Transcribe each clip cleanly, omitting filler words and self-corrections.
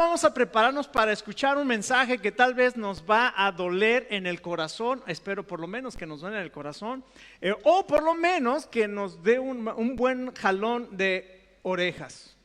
vamos a prepararnos para escuchar un mensaje que tal vez nos va a doler en el corazón. Espero por lo menos que nos duele en el corazón. O por lo menos que nos dé un buen jalón de orejas.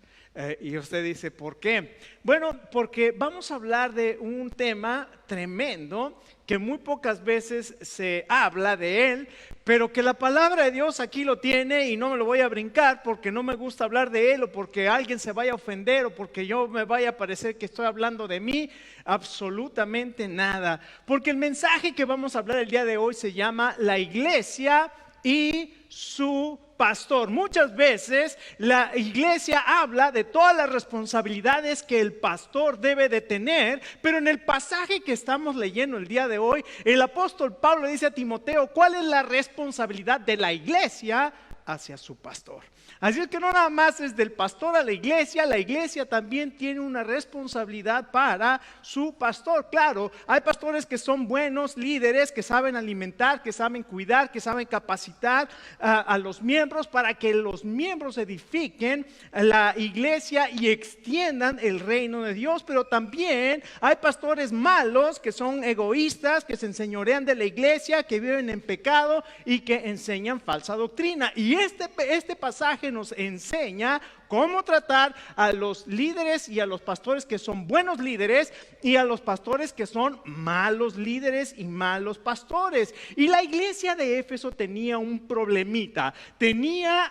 Y usted dice, ¿por qué? Bueno, porque vamos a hablar de un tema tremendo que muy pocas veces se habla de él, pero que la palabra de Dios aquí lo tiene y no me lo voy a brincar porque no me gusta hablar de él o porque alguien se vaya a ofender o porque yo me vaya a parecer que estoy hablando de mí. Absolutamente nada, porque el mensaje que vamos a hablar el día de hoy se llama la iglesia y su pastor. Muchas veces la iglesia habla de todas las responsabilidades que el pastor debe de tener, pero en el pasaje que estamos leyendo el día de hoy, el apóstol Pablo le dice a Timoteo, ¿cuál es la responsabilidad de la iglesia hacia su pastor? Así es que no nada más es del pastor a la iglesia también tiene una responsabilidad para su pastor. Claro, hay pastores que son buenos líderes, que saben alimentar, que saben cuidar, que saben capacitar a los miembros para que los miembros edifiquen la iglesia y extiendan el reino de Dios. Pero también hay pastores malos que son egoístas, que se enseñorean de la iglesia, que viven en pecado y que enseñan falsa doctrina. Y este pasaje nos enseña cómo tratar a los líderes y a los pastores que son buenos líderes y a los pastores que son malos líderes y malos pastores. Y la iglesia de Éfeso tenía un problemita. Tenía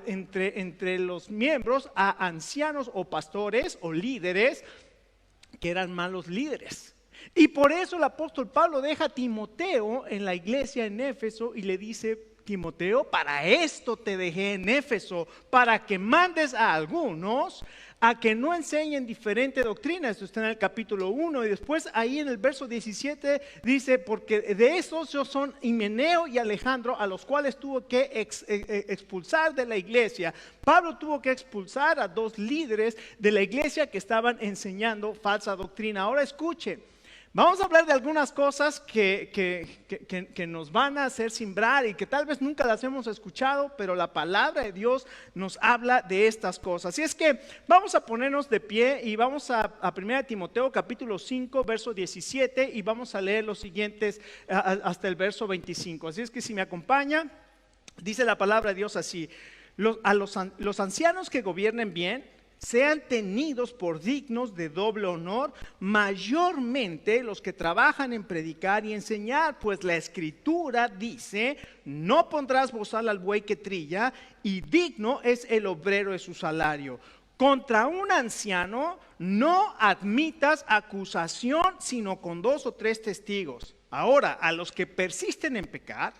entre los miembros a ancianos o pastores o líderes que eran malos líderes. Y por eso el apóstol Pablo deja a Timoteo en la iglesia en Éfeso y le dice: Timoteo, para esto te dejé en Éfeso, para que mandes a algunos a que no enseñen diferente doctrina. Esto está en el capítulo 1 y después ahí en el verso 17 dice, porque de esos son Himeneo y Alejandro, a los cuales tuvo que expulsar de la iglesia. Pablo tuvo que expulsar a 2 líderes de la iglesia que estaban enseñando falsa doctrina. Ahora escuche. Vamos a hablar de algunas cosas que nos van a hacer simbrar y que tal vez nunca las hemos escuchado, pero la palabra de Dios nos habla de estas cosas. Así es que vamos a ponernos de pie y vamos a 1 Timoteo capítulo 5, verso 17 y vamos a leer los siguientes hasta el verso 25. Así es que si me acompaña, dice la palabra de Dios así: los ancianos que gobiernen bien sean tenidos por dignos de doble honor, mayormente los que trabajan en predicar y enseñar, pues la escritura dice: no pondrás bozal al buey que trilla, y digno es el obrero de su salario. Contra un anciano no admitas acusación, sino con 2 o 3 testigos. Ahora, a los que persisten en pecar,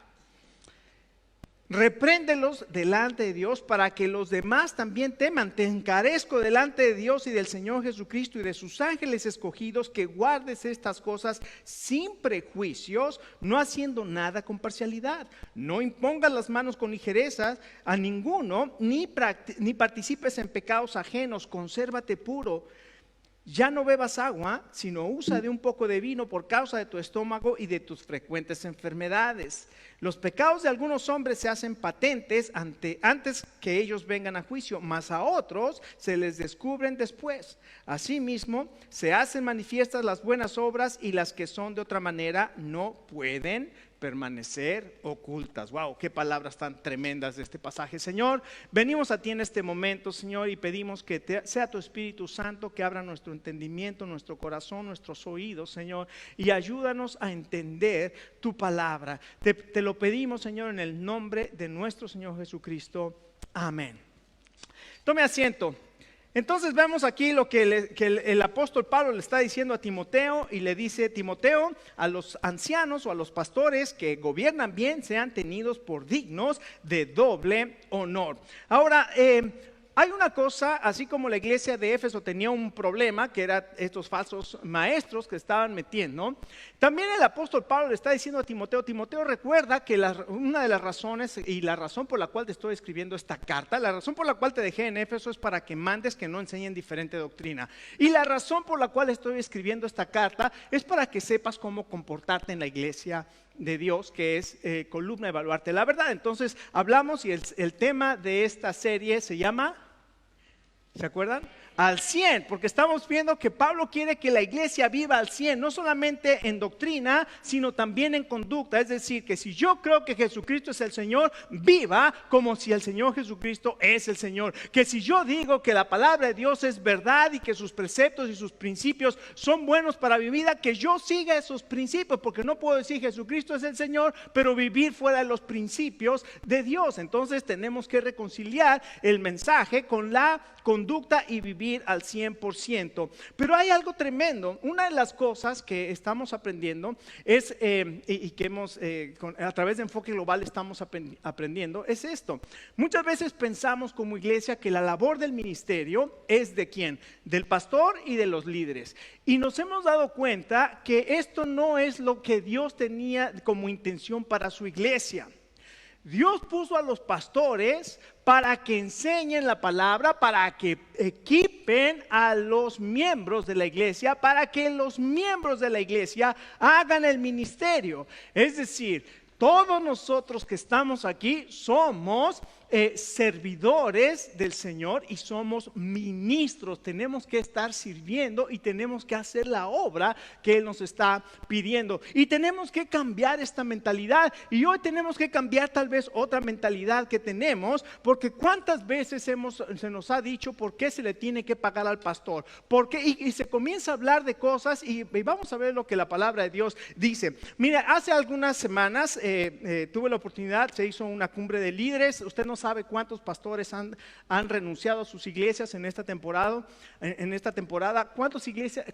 repréndelos delante de Dios para que los demás también teman. Te encarezco delante de Dios y del Señor Jesucristo y de sus ángeles escogidos que guardes estas cosas sin prejuicios, no haciendo nada con parcialidad. No impongas las manos con ligereza a ninguno, ni participes en pecados ajenos. Consérvate puro. Ya no bebas agua, sino usa de un poco de vino por causa de tu estómago y de tus frecuentes enfermedades. Los pecados de algunos hombres se hacen patentes antes que ellos vengan a juicio, mas a otros se les descubren después. Asimismo, se hacen manifiestas las buenas obras y las que son de otra manera no pueden permanecer ocultas. Wow, qué palabras tan tremendas de este pasaje. Señor, venimos a ti en este momento, Señor, y pedimos que sea tu Espíritu Santo que abra nuestro entendimiento, nuestro corazón, nuestros oídos, Señor, y ayúdanos a entender tu palabra. Te lo pedimos, Señor, en el nombre de nuestro Señor Jesucristo. Amén. Tome asiento. Entonces vemos aquí lo que el apóstol Pablo le está diciendo a Timoteo y le dice: Timoteo, a los ancianos o a los pastores que gobiernan bien sean tenidos por dignos de doble honor. Ahora, hay una cosa, así como la iglesia de Éfeso tenía un problema, que eran estos falsos maestros que estaban metiendo, también el apóstol Pablo le está diciendo a Timoteo: Timoteo, recuerda que una de las razones y la razón por la cual te estoy escribiendo esta carta, la razón por la cual te dejé en Éfeso es para que mandes que no enseñen diferente doctrina. Y la razón por la cual estoy escribiendo esta carta es para que sepas cómo comportarte en la iglesia de Dios, que es columna de baluarte la verdad. Entonces hablamos y el tema de esta serie se llama, ¿se acuerdan? al 100, porque estamos viendo que Pablo quiere que la iglesia viva al 100, no solamente en doctrina, sino también en conducta. Es decir, que si yo creo que Jesucristo es el Señor, viva como si el Señor Jesucristo es el Señor. Que si yo digo que la palabra de Dios es verdad y que sus preceptos y sus principios son buenos para mi vida, que yo siga esos principios, porque no puedo decir Jesucristo es el Señor, pero vivir fuera de los principios de Dios. Entonces tenemos que reconciliar el mensaje con la conducta y vivir al 100%. Pero hay algo tremendo. Una de las cosas que estamos aprendiendo es, y que hemos, a través de Enfoque Global estamos aprendiendo, es esto. Muchas veces pensamos como iglesia que la labor del ministerio es ¿de quién? Del pastor y de los líderes. Y nos hemos dado cuenta que esto no es lo que Dios tenía como intención para su iglesia. Dios puso a los pastores para que enseñen la palabra, para que equipen a los miembros de la iglesia, para que los miembros de la iglesia hagan el ministerio. Es decir, todos nosotros que estamos aquí somos servidores del Señor y somos ministros. Tenemos que estar sirviendo y tenemos que hacer la obra que Él nos está pidiendo. Y tenemos que cambiar esta mentalidad. Y hoy tenemos que cambiar tal vez otra mentalidad que tenemos, porque cuántas veces se nos ha dicho por qué se le tiene que pagar al pastor. Porque, y se comienza a hablar de cosas y vamos a ver lo que la palabra de Dios dice. Mira, hace algunas semanas tuve la oportunidad, se hizo una cumbre de líderes. Usted no sabe cuántos pastores han renunciado a sus iglesias en esta temporada.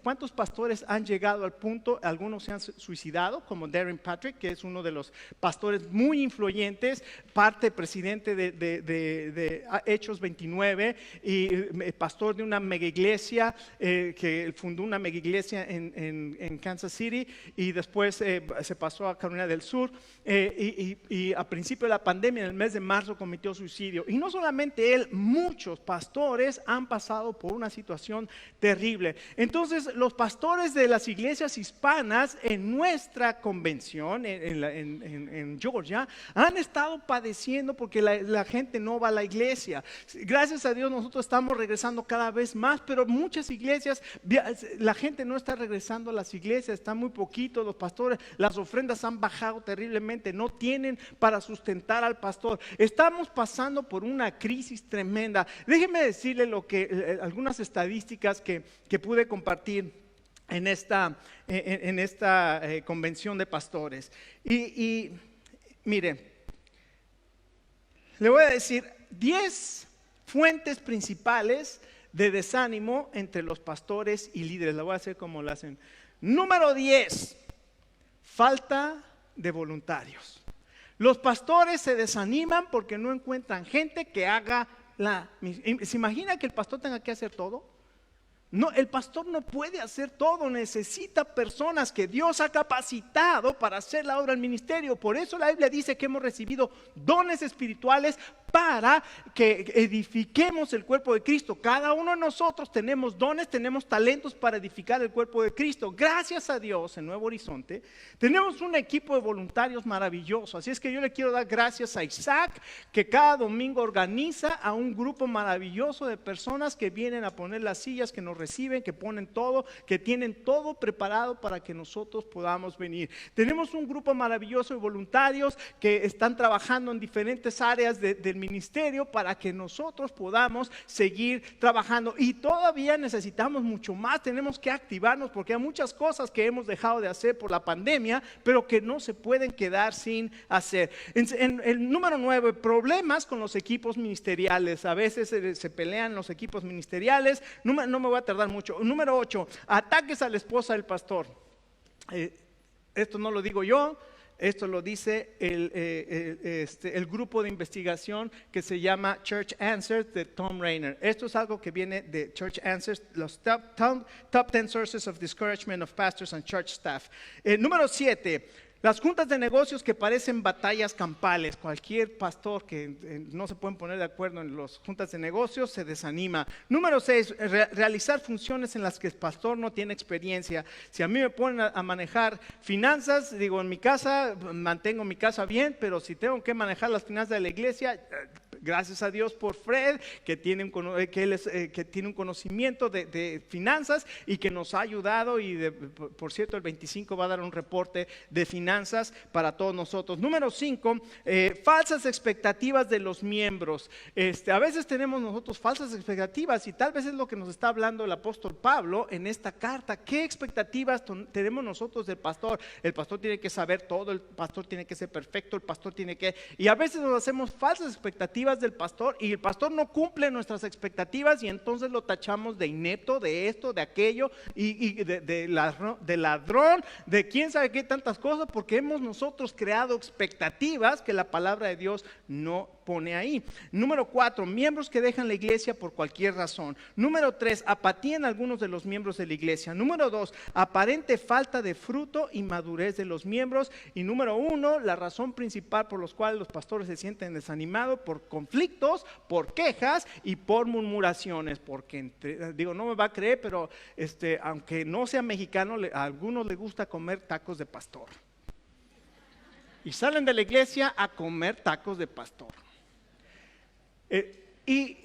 ¿Cuántos pastores han llegado al punto? Algunos se han suicidado, como Darren Patrick, que es uno de los pastores muy influyentes, presidente de Hechos 29 y pastor de una mega iglesia, que fundó una mega iglesia en Kansas City y después se pasó a Carolina del Sur, y a principio de la pandemia, en el mes de marzo, cometió suicidio. Y no solamente él, muchos pastores han pasado por una situación terrible. Entonces los pastores de las iglesias hispanas en nuestra convención en Georgia han estado padeciendo porque la gente no va a la iglesia. Gracias a Dios nosotros estamos regresando cada vez más, pero muchas iglesias, la gente no está regresando a las iglesias, están muy poquitos los pastores, las ofrendas han bajado terriblemente, no tienen para sustentar al pastor. Estamos pasando por una crisis tremenda. Déjeme decirle algunas estadísticas que pude compartir en esta convención de pastores. Y mire, le voy a decir 10 fuentes principales de desánimo entre los pastores y líderes. Le voy a hacer como lo hacen. Número 10, falta de voluntarios. Los pastores se desaniman porque no encuentran gente que haga ¿Se imagina que el pastor tenga que hacer todo? No, el pastor no puede hacer todo, necesita personas que Dios ha capacitado para hacer la obra del ministerio. Por eso la Biblia dice que hemos recibido dones espirituales para que edifiquemos el cuerpo de Cristo. Cada uno de nosotros tenemos dones, tenemos talentos para edificar el cuerpo de Cristo. Gracias a Dios, en Nuevo Horizonte tenemos un equipo de voluntarios maravilloso. Así es que yo le quiero dar gracias a Isaac, que cada domingo organiza a un grupo maravilloso de personas que vienen a poner las sillas, que nos reciben, que ponen todo, que tienen todo preparado para que nosotros podamos venir. Tenemos un grupo maravilloso de voluntarios que están trabajando en diferentes áreas del ministerio para que nosotros podamos seguir trabajando, y todavía necesitamos mucho más. Tenemos que activarnos porque hay muchas cosas que hemos dejado de hacer por la pandemia, pero que no se pueden quedar sin hacer. En el número 9, problemas con los equipos ministeriales. A veces se pelean los equipos ministeriales. No me voy a tardar mucho. Número 8, ataques a la esposa del pastor. Esto no lo digo yo, esto lo dice el grupo de investigación que se llama Church Answers de Tom Rainer. Esto es algo que viene de Church Answers, los top 10 sources of discouragement of pastors and church staff. Número 7, las juntas de negocios que parecen batallas campales. Cualquier pastor que no se pueden poner de acuerdo en las juntas de negocios se desanima. Número 6, realizar funciones en las que el pastor no tiene experiencia. Si a mí me ponen a manejar finanzas, digo, en mi casa mantengo mi casa bien, pero si tengo que manejar las finanzas de la iglesia, Gracias a Dios por Fred, que tiene un conocimiento de finanzas y que nos ha ayudado. Y por cierto, el 25 va a dar un reporte de finanzas para todos nosotros. Número 5, falsas expectativas de los miembros. A veces tenemos nosotros falsas expectativas, y tal vez es lo que nos está hablando el apóstol Pablo en esta carta. ¿Qué expectativas tenemos nosotros del pastor? El pastor tiene que saber todo, el pastor tiene que ser perfecto, el pastor tiene que... Y a veces nos hacemos falsas expectativas del pastor, y el pastor no cumple nuestras expectativas, y entonces lo tachamos de inepto, de esto, de aquello, y de ladrón, de quién sabe qué tantas cosas, porque hemos nosotros creado expectativas que la palabra de Dios no pone ahí. Número 4, miembros que dejan la iglesia por cualquier razón. Número 3, apatía en algunos de los miembros de la iglesia. Número 2, aparente falta de fruto y madurez de los miembros. Y número 1, la razón principal por los cuales los pastores se sienten desanimados: por conflictos, por quejas y por murmuraciones. Porque no me va a creer, pero aunque no sea mexicano, a algunos les gusta comer tacos de pastor. Y salen de la iglesia a comer tacos de pastor. Y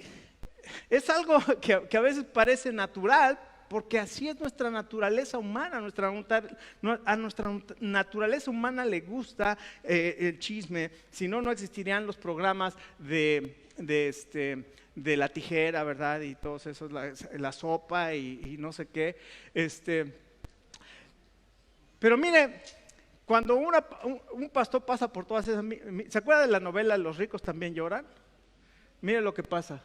es algo que a veces parece natural, porque así es nuestra naturaleza humana. A nuestra naturaleza humana le gusta el chisme. Si no, no existirían los programas de la tijera, ¿verdad? Y todos esos, la sopa y no sé qué. Pero mire, cuando un pastor pasa por todas esas... ¿Se acuerda de la novela Los ricos también lloran? Mire lo que pasa.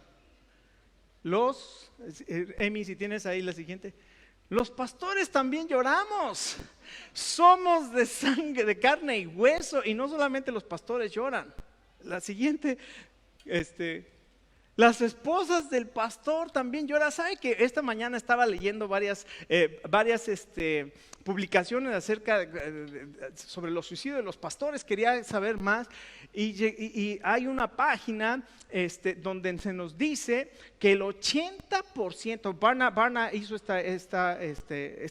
Amy, si tienes ahí la siguiente. Los pastores también lloramos. Somos de sangre, de carne y hueso, y no solamente los pastores lloran. La siguiente, las esposas del pastor también lloran. ¿Sabe que esta mañana estaba leyendo varias publicaciones acerca sobre los suicidios de los pastores? Quería saber más, y hay una página donde se nos dice que el 80%, Barna hizo esta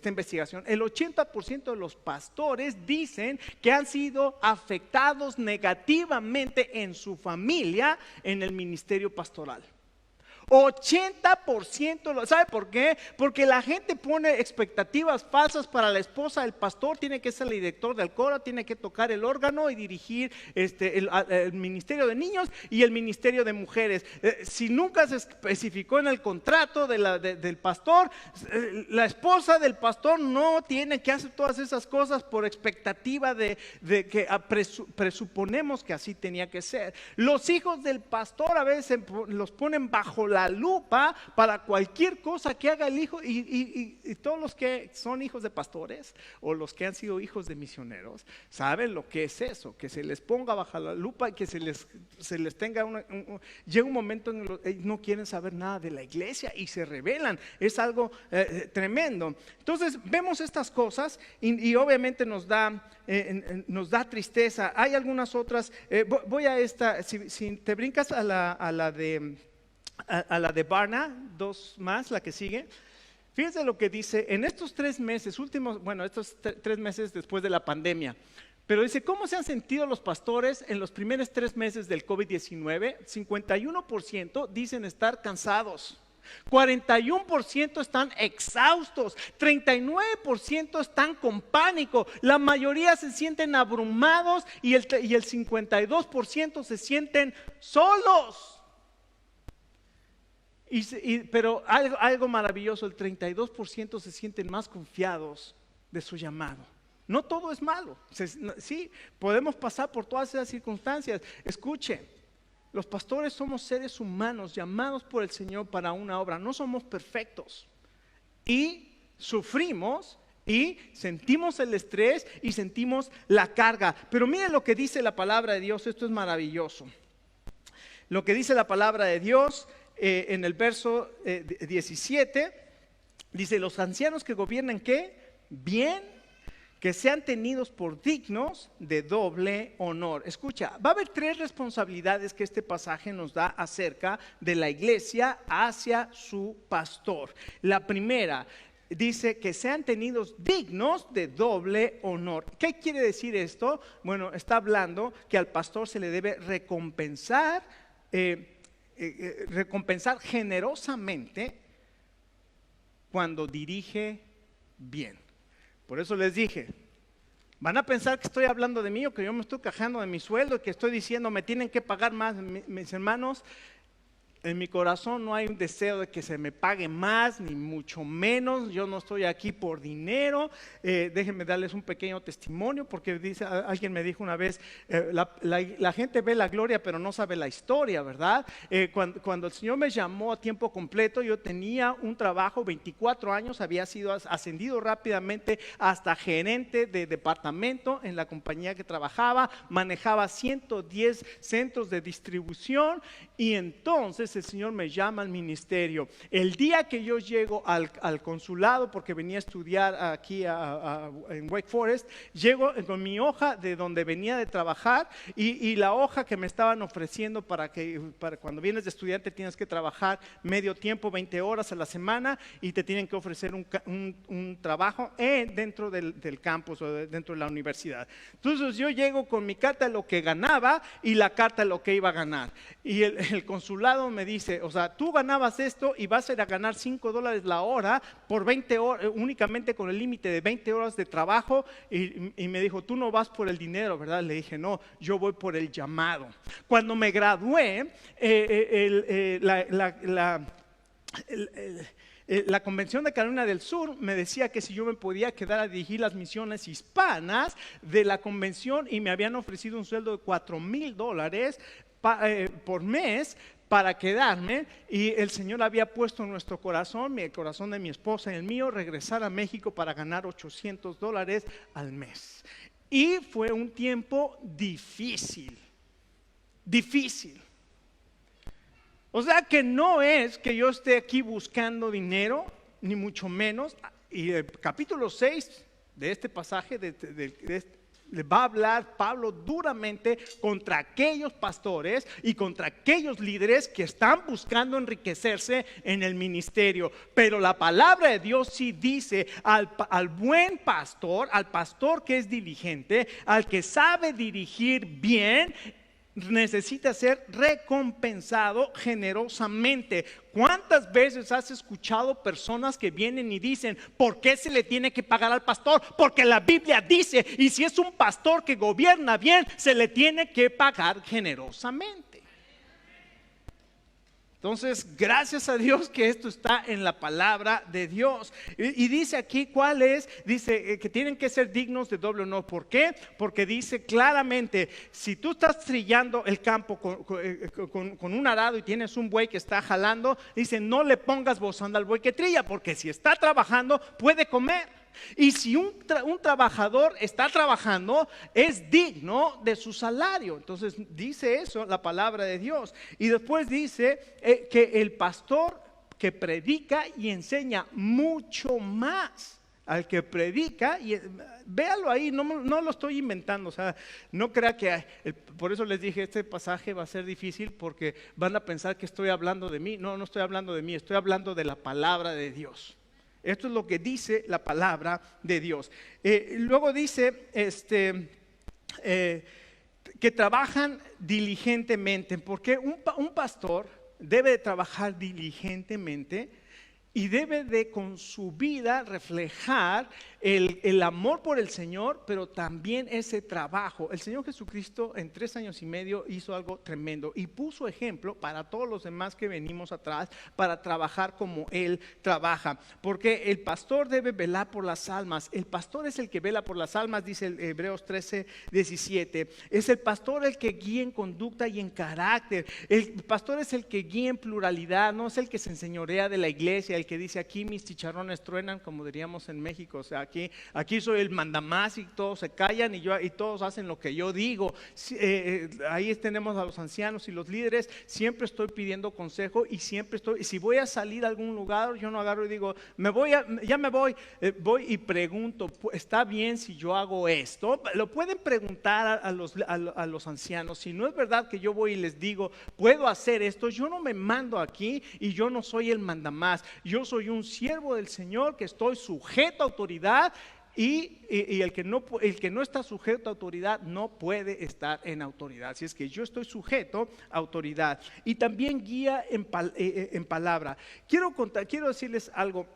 investigación, el 80% de los pastores dicen que han sido afectados negativamente en su familia en el ministerio pastoral. 80%, ¿sabe por qué? Porque la gente pone expectativas falsas para la esposa del pastor. Tiene que ser el director del coro, tiene que tocar el órgano y dirigir el ministerio de niños y el ministerio de mujeres. Si nunca se especificó en el contrato del pastor, la esposa del pastor no tiene que hacer todas esas cosas por expectativa de que presuponemos que así tenía que ser. Los hijos del pastor a veces los ponen bajo la lupa para cualquier cosa que haga el hijo, y todos los que son hijos de pastores o los que han sido hijos de misioneros saben lo que es eso, que se les ponga bajo la lupa y que se les tenga llega un momento en que no quieren saber nada de la iglesia y se rebelan. Es algo tremendo. Entonces vemos estas cosas y obviamente nos da tristeza. Hay algunas otras. Voy a esta, si te brincas a la de Barna, 2 más, la que sigue. Fíjense lo que dice en estos 3 meses últimos, estos 3 meses después de la pandemia. Pero dice, ¿cómo se han sentido los pastores en los primeros 3 meses del COVID-19? 51% dicen estar cansados, 41% están exhaustos, 39% están con pánico, la mayoría se sienten abrumados y el 52% se sienten solos. Pero algo maravilloso, el 32% se sienten más confiados de su llamado. No todo es malo. Sí, podemos pasar por todas esas circunstancias. Escuche, los pastores somos seres humanos llamados por el Señor para una obra. No somos perfectos. Y sufrimos y sentimos el estrés y sentimos la carga. Pero miren lo que dice la palabra de Dios. Esto es maravilloso. Lo que dice la palabra de Dios en el verso 17, dice: los ancianos que gobiernen, ¿qué? Bien, que sean tenidos por dignos de doble honor. Escucha, va a haber 3 responsabilidades que este pasaje nos da acerca de la iglesia hacia su pastor. La primera, dice que sean tenidos dignos de doble honor. ¿Qué quiere decir esto? Bueno, está hablando que al pastor se le debe recompensar recompensar generosamente cuando dirige bien. Por eso les dije, van a pensar que estoy hablando de mí o que yo me estoy quejando de mi sueldo y que estoy diciendo me tienen que pagar más. Mis hermanos, en mi corazón no hay un deseo de que se me pague más, ni mucho menos. Yo no estoy aquí por dinero. Déjenme darles un pequeño testimonio, porque alguien me dijo una vez, la gente ve la gloria pero no sabe la historia, ¿verdad? Cuando el Señor me llamó a tiempo completo, yo tenía un trabajo, 24 años, había sido ascendido rápidamente hasta gerente de departamento en la compañía que trabajaba, manejaba 110 centros de distribución, y entonces el Señor me llama al ministerio. El día que yo llego al consulado, porque venía a estudiar aquí en Wake Forest, llego con mi hoja de donde venía de trabajar y la hoja que me estaban ofreciendo para cuando vienes de estudiante tienes que trabajar medio tiempo, 20 horas a la semana, y te tienen que ofrecer un trabajo dentro del campus o dentro de la universidad. Entonces yo llego con mi carta de lo que ganaba y la carta de lo que iba a ganar, y el consulado me dice, o sea, tú ganabas esto y vas a ir a ganar $5 la hora por 20 horas, únicamente con el límite de 20 horas de trabajo. Y me dijo, tú no vas por el dinero, ¿verdad? Le dije, no, yo voy por el llamado. Cuando me gradué, la Convención de Carolina del Sur me decía que si yo me podía quedar a dirigir las misiones hispanas de la convención, y me habían ofrecido un sueldo de $4,000 por mes para quedarme, y el Señor había puesto en nuestro corazón, el corazón de mi esposa y el mío, regresar a México para ganar $800 al mes. Y fue un tiempo difícil. O sea que no es que yo esté aquí buscando dinero, ni mucho menos. Y el capítulo 6 de este pasaje le va a hablar Pablo duramente contra aquellos pastores y contra aquellos líderes que están buscando enriquecerse en el ministerio. Pero la palabra de Dios sí dice al buen pastor, al pastor que es diligente, al que sabe dirigir bien, necesita ser recompensado generosamente. ¿Cuántas veces has escuchado personas que vienen y dicen, ¿por qué se le tiene que pagar al pastor? Porque la Biblia dice, y si es un pastor que gobierna bien, se le tiene que pagar generosamente. Entonces, gracias a Dios que esto está en la palabra de Dios. Y dice aquí cuál es, dice que tienen que ser dignos de doble honor. ¿Por qué? Porque dice claramente, si tú estás trillando el campo con un arado y tienes un buey que está jalando, dice, no le pongas bozal al buey que trilla, porque si está trabajando puede comer. Y si un trabajador está trabajando, es digno de su salario. Entonces dice eso la palabra de Dios. Y después dice que el pastor que predica y enseña mucho más al que predica, y véalo ahí, no lo estoy inventando. O sea, no crea que por eso les dije, este pasaje va a ser difícil, porque van a pensar que estoy hablando de mí. No estoy hablando de mí, estoy hablando de la palabra de Dios. Esto es lo que dice la palabra de Dios. Luego dice que trabajan diligentemente, porque un pastor debe de trabajar diligentemente y debe de con su vida reflejar el amor por el Señor, pero también ese trabajo. El Señor Jesucristo en 3 años y medio hizo algo tremendo y puso ejemplo para todos los demás que venimos atrás para trabajar como Él trabaja. Porque el pastor debe velar por las almas. El pastor es el que vela por las almas, dice el Hebreos 13:17. Es el pastor el que guía en conducta y en carácter. El pastor es el que guía en pluralidad, no es el que se enseñorea de la iglesia, el que dice aquí mis chicharrones truenan, como diríamos en México. O sea, aquí soy el mandamás y todos se callan y todos hacen lo que yo digo. Ahí tenemos a los ancianos y los líderes. Siempre estoy pidiendo consejo y si voy a salir a algún lugar, yo no agarro y digo, ya me voy, voy y pregunto, ¿está bien si yo hago esto? Lo pueden preguntar a los ancianos. Si no es verdad que yo voy y les digo, puedo hacer esto, yo no me mando aquí y yo no soy el mandamás. Yo soy un siervo del Señor que estoy sujeto a autoridad, y el que no está sujeto a autoridad no puede estar en autoridad. Así es que yo estoy sujeto a autoridad. Y también guía en palabra. Quiero decirles algo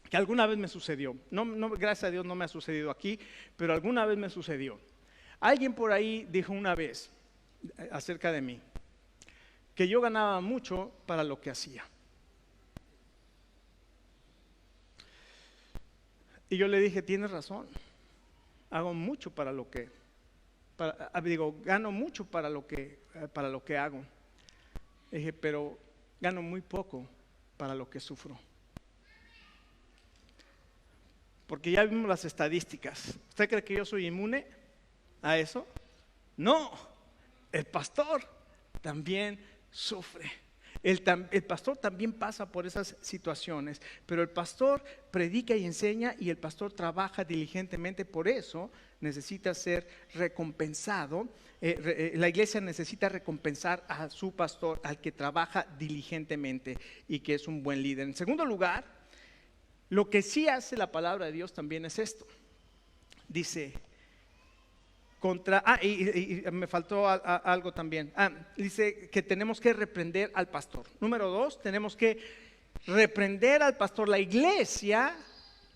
que alguna vez me sucedió. No, gracias a Dios no me ha sucedido aquí, pero alguna vez me sucedió. Alguien por ahí dijo una vez acerca de mí que yo ganaba mucho para lo que hacía. Y yo le dije, tienes razón, hago mucho para lo que, gano mucho para lo que hago. Le dije, pero gano muy poco para lo que sufro. Porque ya vimos las estadísticas. ¿Usted cree que yo soy inmune a eso? No, el pastor también sufre. El pastor también pasa por esas situaciones, pero el pastor predica y enseña y el pastor trabaja diligentemente, por eso necesita ser recompensado. La iglesia necesita recompensar a su pastor, al que trabaja diligentemente y que es un buen líder. En segundo lugar, lo que sí hace la palabra de Dios también es esto. Dice, y me faltó algo también. Dice que tenemos que reprender al pastor. Número 2, tenemos que reprender al pastor. La iglesia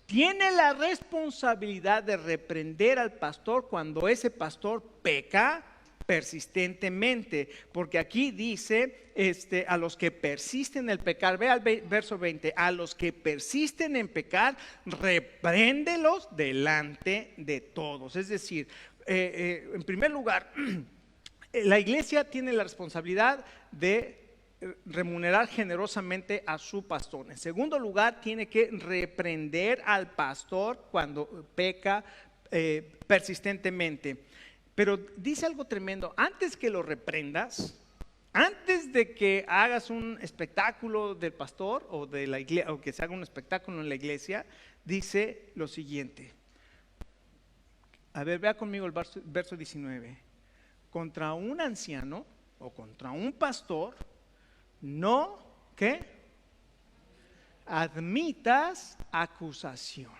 tiene la responsabilidad de reprender al pastor cuando ese pastor peca persistentemente, porque aquí dice a los que persisten en el pecar, ve al verso 20, a los que persisten en pecar, repréndelos delante de todos. Es decir, en primer lugar, la iglesia tiene la responsabilidad de remunerar generosamente a su pastor. En segundo lugar, tiene que reprender al pastor cuando peca persistentemente. Pero dice algo tremendo: antes que lo reprendas, antes de que hagas un espectáculo del pastor o de la iglesia, o que se haga un espectáculo en la iglesia, dice lo siguiente. A ver, vea conmigo el verso 19. Contra un anciano o contra un pastor, no, ¿qué? Admitas acusación,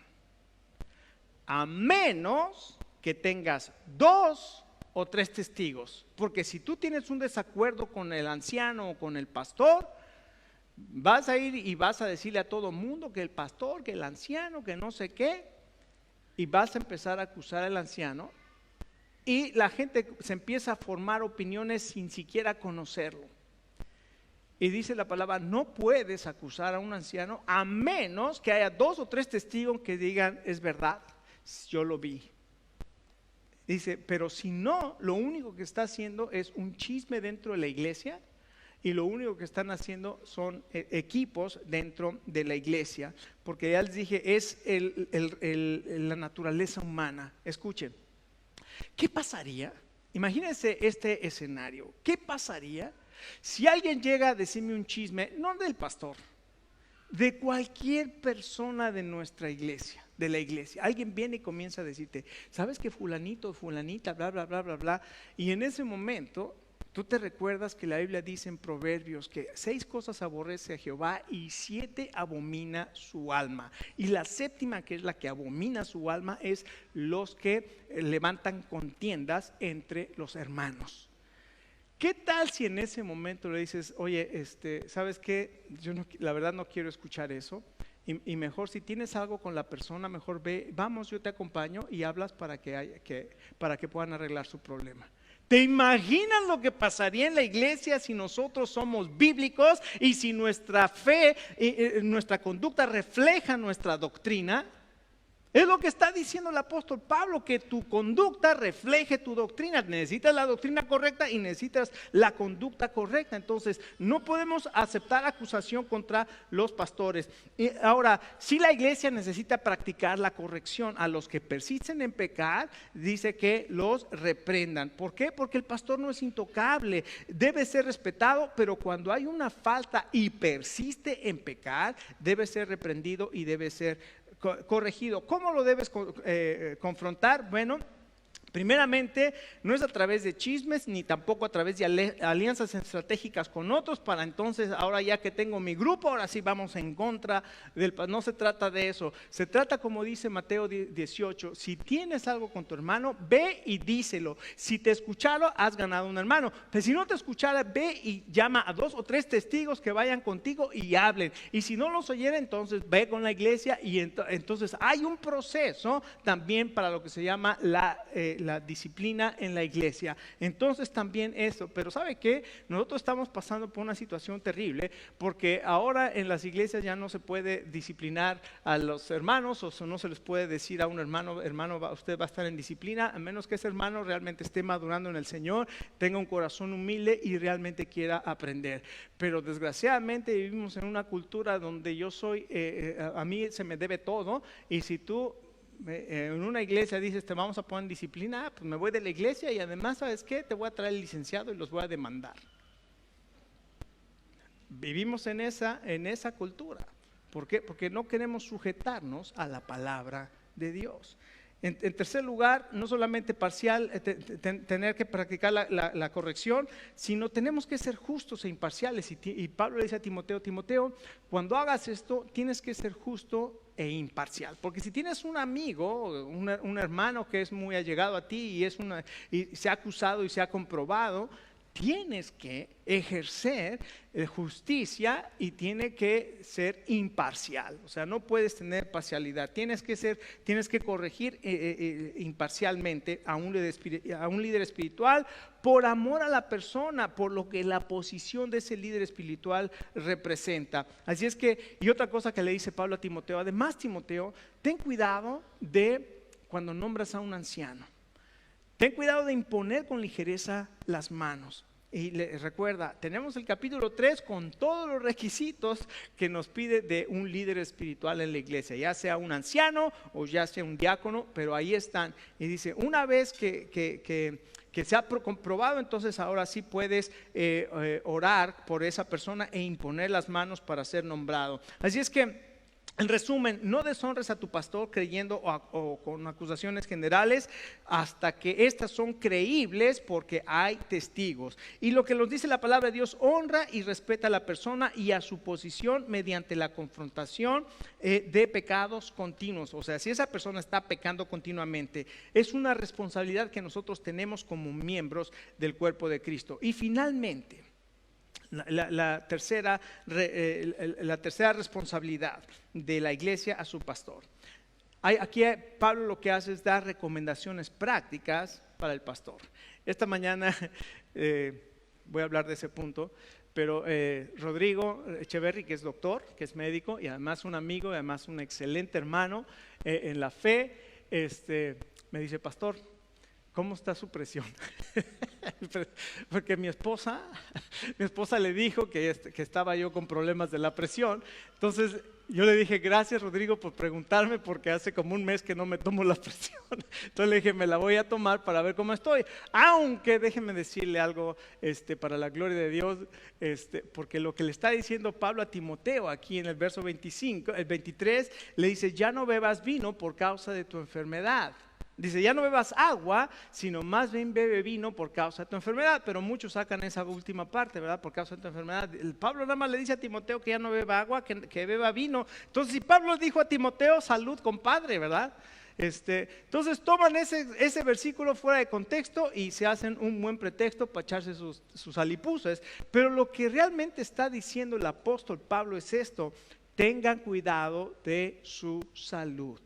a menos que tengas 2 o 3 testigos. Porque si tú tienes un desacuerdo con el anciano o con el pastor, vas a ir y vas a decirle a todo mundo que el pastor, que el anciano, que no sé qué, y vas a empezar a acusar al anciano, y la gente se empieza a formar opiniones sin siquiera conocerlo. Y dice la palabra, no puedes acusar a un anciano a menos que haya 2 o 3 testigos que digan, es verdad, yo lo vi. Dice, pero si no, lo único que está haciendo es un chisme dentro de la iglesia, y lo único que están haciendo son equipos dentro de la iglesia, porque ya les dije, es la naturaleza humana. Escuchen, ¿qué pasaría? Imagínense este escenario. ¿Qué pasaría si alguien llega a decirme un chisme, no del pastor, de cualquier persona de nuestra iglesia, de la iglesia? Alguien viene y comienza a decirte, ¿sabes que fulanito, fulanita, bla, bla, bla, bla, bla? Y en ese momento, tú te recuerdas que la Biblia dice en Proverbios que 6 cosas aborrece a Jehová y 7 abomina su alma. Y la séptima, que es la que abomina su alma, es los que levantan contiendas entre los hermanos. ¿Qué tal si en ese momento le dices, oye, ¿sabes qué? Yo no, la verdad no quiero escuchar eso. Y mejor, si tienes algo con la persona, mejor ve, vamos, yo te acompaño y hablas para que puedan arreglar su problema. ¿Te imaginas lo que pasaría en la iglesia si nosotros somos bíblicos y si nuestra fe y nuestra conducta refleja nuestra doctrina? Es lo que está diciendo el apóstol Pablo, que tu conducta refleje tu doctrina. Necesitas la doctrina correcta y necesitas la conducta correcta. Entonces, no podemos aceptar acusación contra los pastores. Y ahora, si la iglesia necesita practicar la corrección a los que persisten en pecar, dice que los reprendan. ¿Por qué? Porque el pastor no es intocable, debe ser respetado, pero cuando hay una falta y persiste en pecar, debe ser reprendido y debe ser corregido. ¿Cómo lo debes confrontar? Bueno, Primeramente, no es a través de chismes, ni tampoco a través de alianzas estratégicas con otros, para entonces, ahora ya que tengo mi grupo, ahora sí vamos en contra del... No se trata de eso, se trata como dice Mateo 18, si tienes algo con tu hermano, ve y díselo. Si te escucharon, has ganado un hermano. Pero si no te escuchara, ve y llama a 2 o 3 testigos que vayan contigo y hablen. Y si no los oyera, entonces ve con la iglesia y entonces hay un proceso también para lo que se llama la disciplina en la iglesia. Entonces también eso, pero ¿sabe qué? Nosotros estamos pasando por una situación terrible porque ahora en las iglesias ya no se puede disciplinar a los hermanos, o no se les puede decir a un hermano, usted va a estar en disciplina, a menos que ese hermano realmente esté madurando en el Señor, tenga un corazón humilde y realmente quiera aprender. Pero desgraciadamente vivimos en una cultura donde yo soy, a mí se me debe todo, y si tú en una iglesia dices te vamos a poner en disciplina, pues me voy de la iglesia y además, ¿sabes qué? Te voy a traer el licenciado y los voy a demandar. Vivimos en esa cultura. ¿Por qué? Porque no queremos sujetarnos a la palabra de Dios. En tercer lugar, no solamente parcial, tener que practicar la corrección, sino tenemos que ser justos e imparciales. Y Pablo le dice a Timoteo, cuando hagas esto, tienes que ser justo e imparcial. Porque si tienes un amigo, un hermano que es muy allegado a ti y se ha acusado y se ha comprobado, tienes que ejercer justicia y tiene que ser imparcial. O sea, no puedes tener parcialidad. Tienes que corregir imparcialmente a un líder espiritual por amor a la persona, por lo que la posición de ese líder espiritual representa. Así es que, y otra cosa que le dice Pablo a Timoteo, además Timoteo, ten cuidado de cuando nombras a un anciano. Ten cuidado de imponer con ligereza las manos. Y recuerda, tenemos el capítulo 3 con todos los requisitos que nos pide de un líder espiritual en la iglesia, ya sea un anciano o ya sea un diácono, pero ahí están. Y dice, una vez que se ha comprobado, entonces ahora sí puedes orar por esa persona e imponer las manos para ser nombrado. Así es que, en resumen, no deshonres a tu pastor creyendo o con acusaciones generales hasta que estas son creíbles porque hay testigos. Y lo que nos dice la palabra de Dios, honra y respeta a la persona y a su posición mediante la confrontación de pecados continuos. O sea, si esa persona está pecando continuamente, es una responsabilidad que nosotros tenemos como miembros del cuerpo de Cristo. Y finalmente, la tercera responsabilidad de la iglesia a su pastor. Aquí Pablo lo que hace es dar recomendaciones prácticas para el pastor. Esta mañana voy a hablar de ese punto, pero Rodrigo Echeverry, que es doctor, que es médico y además un amigo y además un excelente hermano en la fe, me dice, pastor, ¿cómo está su presión? Porque mi esposa le dijo que estaba yo con problemas de la presión. Entonces yo le dije, gracias Rodrigo por preguntarme, porque hace como un mes que no me tomo la presión. Entonces le dije, me la voy a tomar para ver cómo estoy. Aunque déjeme decirle algo para la gloria de Dios, porque lo que le está diciendo Pablo a Timoteo aquí en el verso 23, le dice, ya no bebas vino por causa de tu enfermedad. Dice, ya no bebas agua, sino más bien bebe vino por causa de tu enfermedad. Pero muchos sacan esa última parte, ¿verdad? Por causa de tu enfermedad. Pablo nada más le dice a Timoteo que ya no beba agua, que beba vino. Entonces, si Pablo dijo a Timoteo, salud, compadre, ¿verdad? Entonces toman ese versículo fuera de contexto y se hacen un buen pretexto para echarse sus alipuses. Pero lo que realmente está diciendo el apóstol Pablo es esto: tengan cuidado de su salud.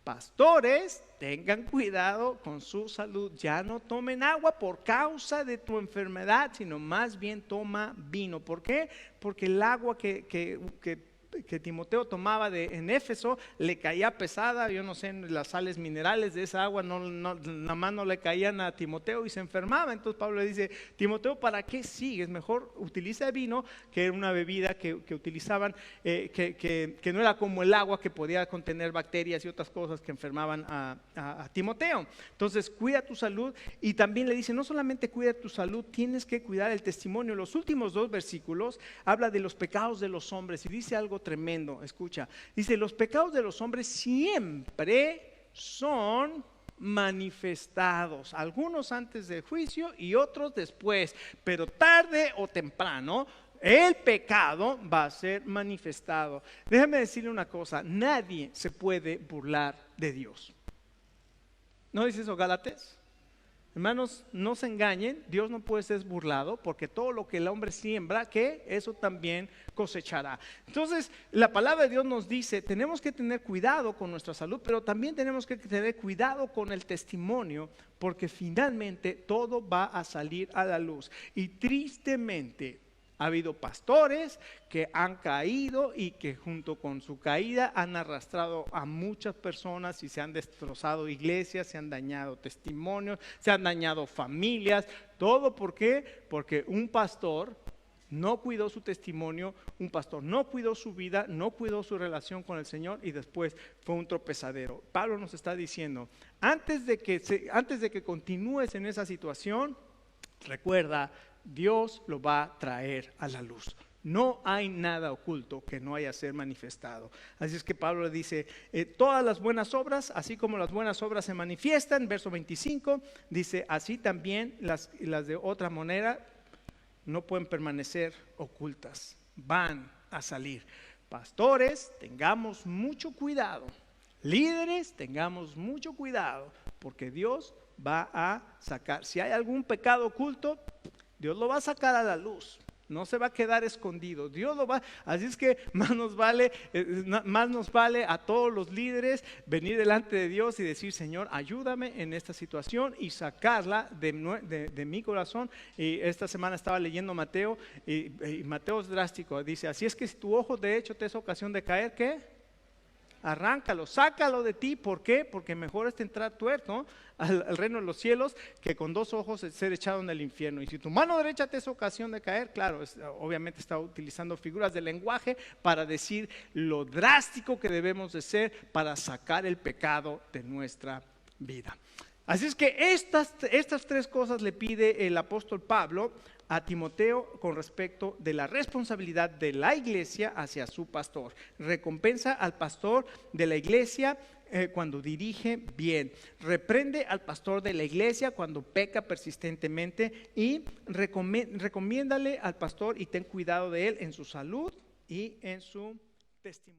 Pastores, tengan cuidado con su salud. Ya no tomen agua por causa de tu enfermedad, sino más bien toma vino. ¿Por qué? Porque el agua que Timoteo tomaba en Éfeso le caía pesada. Yo no sé, las sales minerales de esa agua nada más no le caían a Timoteo y se enfermaba. Entonces Pablo le dice, Timoteo, ¿para qué sigues? Mejor utiliza vino, que era una bebida que utilizaban, que no era como el agua, que podía contener bacterias y otras cosas que enfermaban a Timoteo. Entonces cuida tu salud. Y también le dice, no solamente cuida tu salud, tienes que cuidar el testimonio. Los últimos 2 versículos habla de los pecados de los hombres y dice algo tremendo. Escucha, dice, los pecados de los hombres siempre son manifestados, algunos antes del juicio y otros después, pero tarde o temprano el pecado va a ser manifestado. Déjame decirle una cosa, nadie se puede burlar de Dios. ¿No dice eso Gálatas? Hermanos, no se engañen, Dios no puede ser burlado porque todo lo que el hombre siembra, que eso también cosechará. Entonces, la palabra de Dios nos dice, tenemos que tener cuidado con nuestra salud, pero también tenemos que tener cuidado con el testimonio, porque finalmente todo va a salir a la luz. Y tristemente, ha habido pastores que han caído y que junto con su caída han arrastrado a muchas personas y se han destrozado iglesias, se han dañado testimonios, se han dañado familias. ¿Todo por qué? Porque un pastor no cuidó su testimonio, un pastor no cuidó su vida, no cuidó su relación con el Señor y después fue un tropezadero. Pablo nos está diciendo, antes de que continúes en esa situación, recuerda, Dios lo va a traer a la luz. No hay nada oculto que no haya ser manifestado. Así es que Pablo le dice, todas las buenas obras, así como las buenas obras se manifiestan, verso 25, dice, así también las de otra manera no pueden permanecer ocultas, van a salir. Pastores, tengamos mucho cuidado. Líderes, tengamos mucho cuidado, porque Dios va a sacar, si hay algún pecado oculto, Dios lo va a sacar a la luz, no se va a quedar escondido, Dios lo va, así es que más nos vale a todos los líderes venir delante de Dios y decir, Señor, ayúdame en esta situación y sacarla de mi corazón. Y esta semana estaba leyendo Mateo y Mateo es drástico, dice, así es que si tu ojo derecho te es ocasión de caer, ¿qué? Arráncalo, sácalo de ti. ¿Por qué? Porque mejor es entrar tuerto al reino de los cielos que con dos ojos ser echado en el infierno. Y si tu mano derecha te es ocasión de caer, claro, obviamente está utilizando figuras de lenguaje para decir lo drástico que debemos de ser para sacar el pecado de nuestra vida. Así es que estas tres cosas le pide el apóstol Pablo a Timoteo con respecto de la responsabilidad de la iglesia hacia su pastor. Recompensa al pastor de la iglesia cuando dirige bien. Reprende al pastor de la iglesia cuando peca persistentemente y recomiéndale al pastor y ten cuidado de él en su salud y en su testimonio.